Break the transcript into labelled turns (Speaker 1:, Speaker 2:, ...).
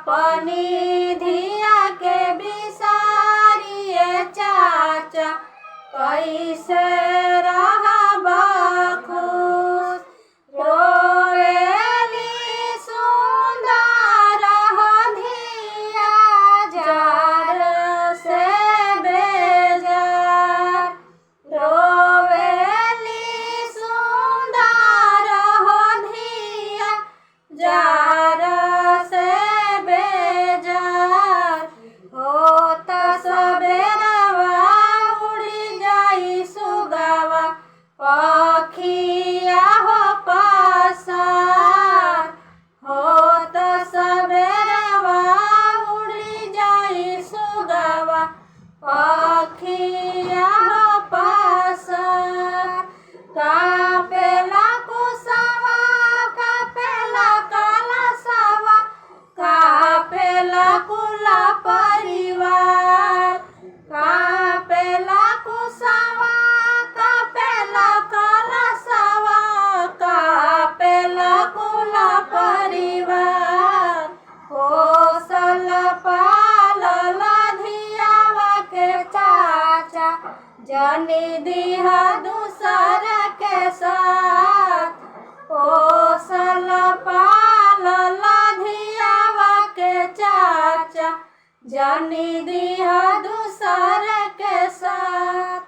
Speaker 1: अपनी धिया के बिसारिए चाचा कैसे रहबा खुश। रोवेली सुंदर धिया जार से बेजार। रोवेली सुंदर धिया जार से बेजार। होत सबेरवा उड़ी जाई सुगवा पखिया हो पसार। होत सबेरवा उड़ी जाई सुगवा पखिया हो पसार। कापेला कुसवा कापेला कलशवा कापेला कुला परिवार। कापेला कुसवा कापेला कलशवा कापेला कुला परिवार। पोसल पालल धियावा के चाचा जनी दिहा दूसर के साथ। पोसल पालल धियावा के चाचा जनी दिहा दूसर के साथ।